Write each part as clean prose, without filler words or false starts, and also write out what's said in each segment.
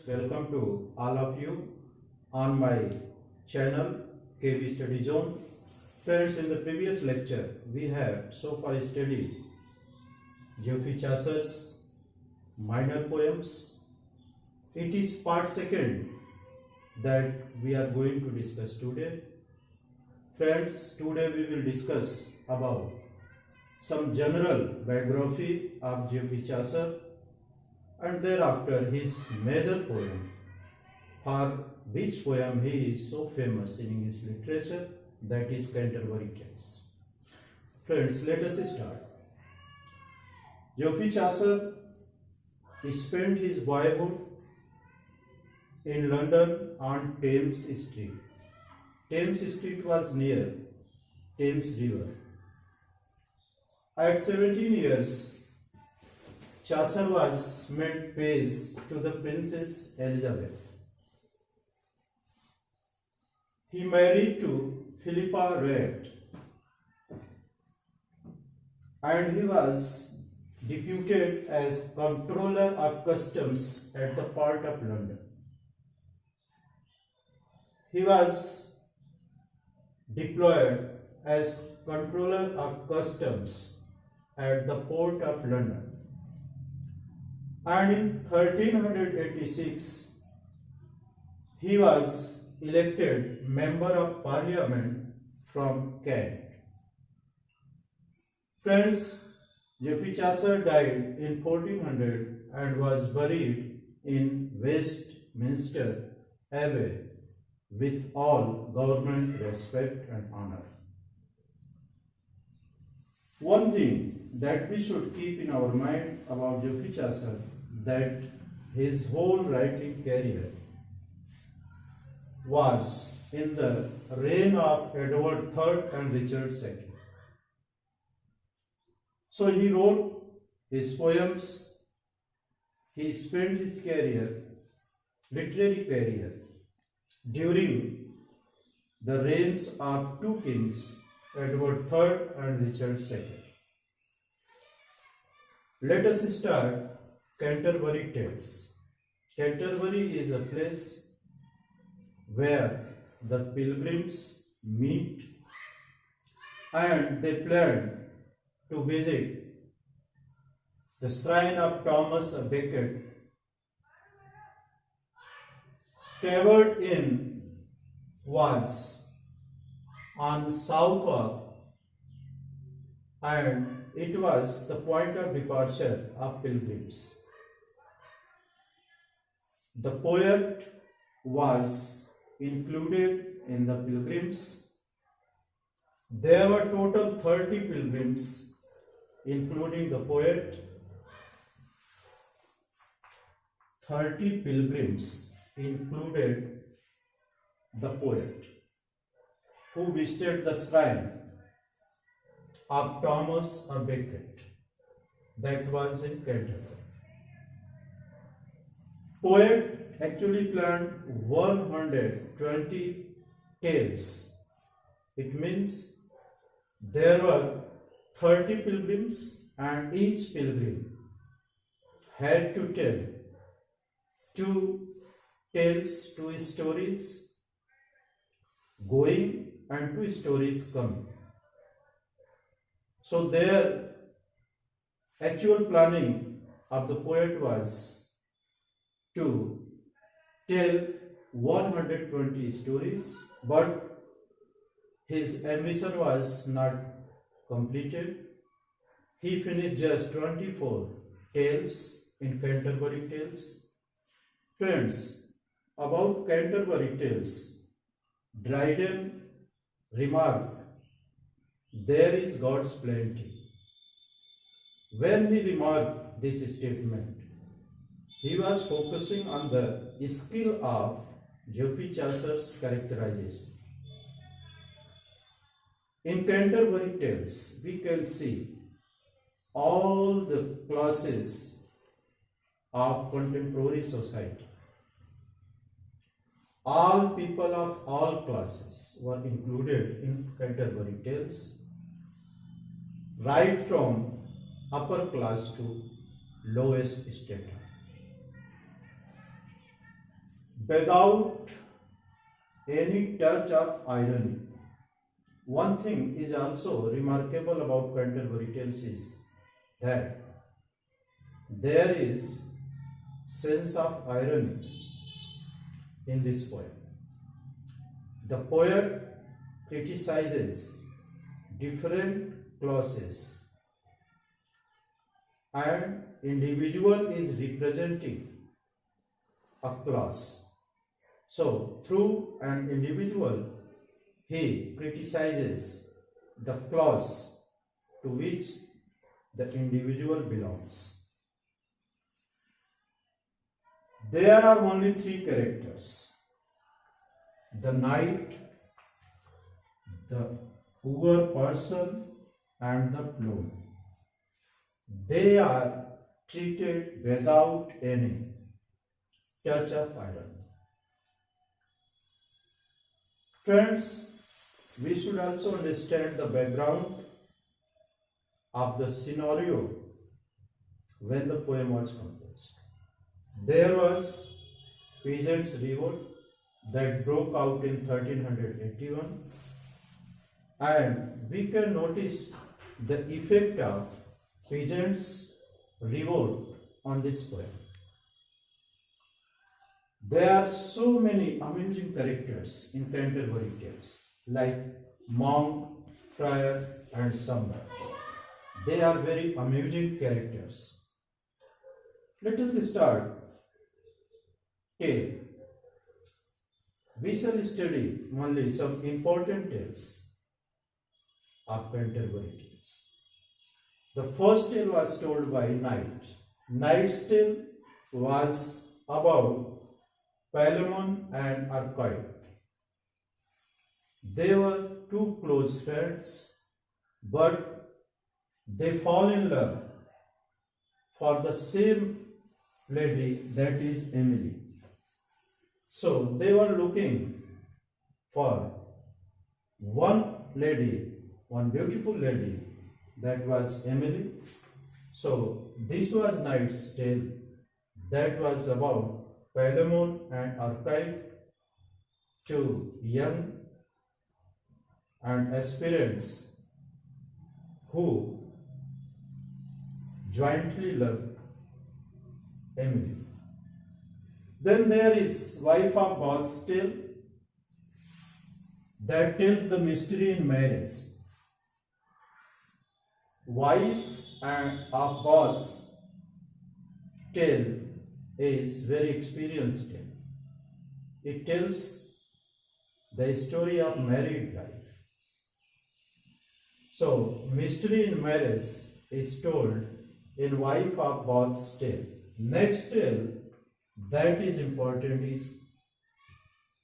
Welcome to all of you on my channel KB Study Zone. Friends, in the previous lecture we have so far studied Geoffrey Chaucer's minor poems. It is part second that we are going to discuss today. Friends, today we will discuss about some general biography of Geoffrey Chaucer and thereafter his major poem, for which poem he is so famous in English literature, that is Canterbury Tales. Friends, let us start. Geoffrey Chaucer spent his boyhood in London on Thames Street. Thames Street was near Thames River. At 17 years, Chaucer was made page to the Princess Elizabeth. He married to Philippa Read, and he was deputed as Comptroller of Customs at the Port of London. He was deployed as Comptroller of Customs at the Port of London. And in 1386, he was elected Member of Parliament from Kent. Friends, Geoffrey Chaucer died in 1400 and was buried in Westminster Abbey with all government respect and honor. One thing that we should keep in our mind about Geoffrey Chaucer, that his whole writing career was in the reign of Edward III and Richard II. So he wrote his poems, he spent his career, literary career, during the reigns of two kings, Edward III and Richard II. Let us start Canterbury Tales. Canterbury is a place where the pilgrims meet and they plan to visit the shrine of Thomas a Becket. Tabard Inn was on Southwark, and it was the point of departure of pilgrims. The poet was included in the pilgrims. There were total 30 pilgrims, including the poet. 30 pilgrims included the poet, who visited the shrine of Thomas a Becket, that was in Canterbury. Poet actually planned 120 tales. It means there were 30 pilgrims and each pilgrim had to tell two tales, two stories going and two stories coming. So their actual planning of the poet was to tell 120 stories, but his ambition was not completed. He finished just 24 tales in Canterbury Tales. Friends, about Canterbury Tales, Dryden remarked, "There is God's plenty." When he remarked this statement, he was focusing on the skill of Geoffrey Chaucer's characterization. In Canterbury Tales, we can see all the classes of contemporary society. All people of all classes were included in Canterbury Tales, right from upper class to lowest strata. without any touch of irony. One thing is also remarkable about Canterbury Tales is that there is sense of irony in this poem. The poet criticizes different classes and individual is representing a class. So through an individual he criticizes the class to which the individual belongs. There are only three characters: the knight, the poor person, and the clown. They are treated without any touch of irony. Friends, we should also understand the background of the scenario when the poem was composed. There was peasants' revolt that broke out in 1381, and we can notice the effect of peasants' revolt on this poem. There are so many amazing characters in Canterbury Tales, like monk, friar, and summer. They are very amusing characters. Let us start tale. We shall study only some important tales of Canterbury Tales. The first tale was told by Knight. Knight's tale was about Palamon and Arcite. They were two close friends, but they fall in love for the same lady, that is Emily. So they were looking for one lady, one beautiful lady, that was Emily. So this was Knight's tale, that was about Palamon and Arcite, two young and aspirants who jointly love Emily. Then there is wife of Bath's tale, that tells the mystery in marriage. Wife of Bath's tale is very experienced tale. It tells the story of married life. So mystery in marriage is told in wife of Bath's tale. Next tale that is important is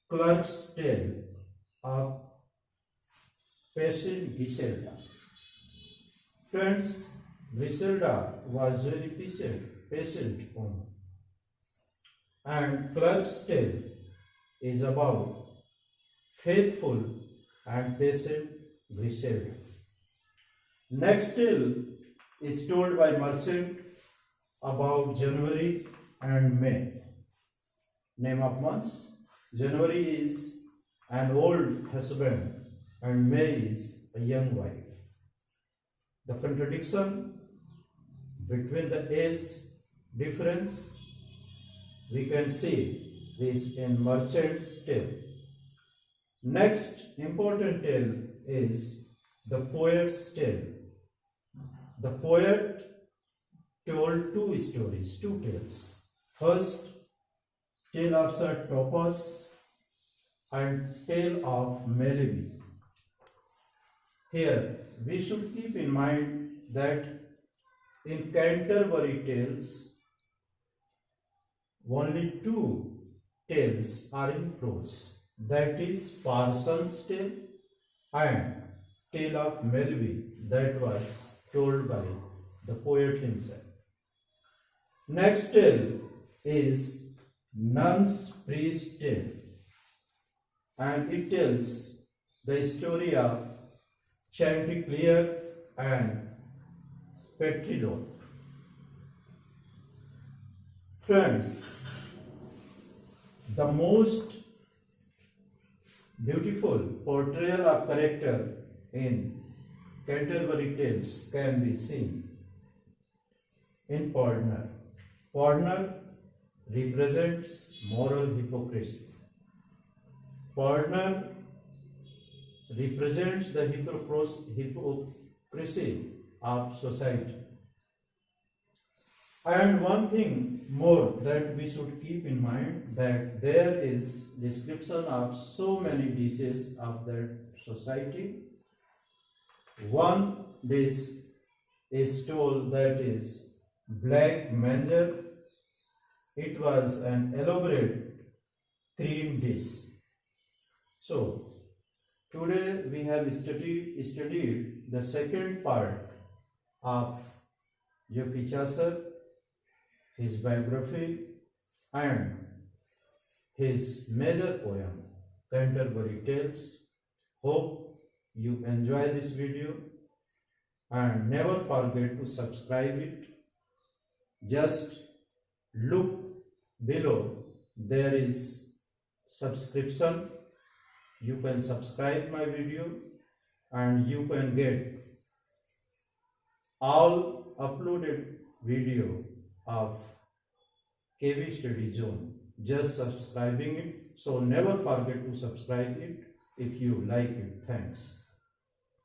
Clerk's tale of patient Griselda. Friends, Griselda was very patient woman. And Clerk's tale is about faithful and patient Griselda. Next tale is told by Merchant about January and May. Name of months: January is an old husband and May is a young wife. The contradiction between the age difference we can see this in Merchant's tale. Next important tale is the poet's tale. The poet told two stories, two tales. First, tale of Sir Topaz and tale of Melville. Here we should keep in mind that in Canterbury Tales only two tales are in prose, that is Parson's tale and tale of Melville, that was told by the poet himself. Next tale is Nun's Priest tale, and it tells the story of Chanticleer and Petrilot. Friends, The most beautiful portrayal of character in Canterbury Tales can be seen in Podner. Podner represents moral hypocrisy. Podner represents the hypocrisy of society. And one thing more that we should keep in mind, that there is description of so many dishes of that society. One dish is told that is black manger. It was an elaborate cream dish. So today we have studied the second part of Geoffrey Chaucer, his biography and his major poem Canterbury Tales. Hope you enjoy this video and never forget to subscribe it. Just look below, there is subscription. You can subscribe my video and you can get all uploaded video of KB Study Zone, just subscribing it. So never forget to subscribe it if you like it. Thanks.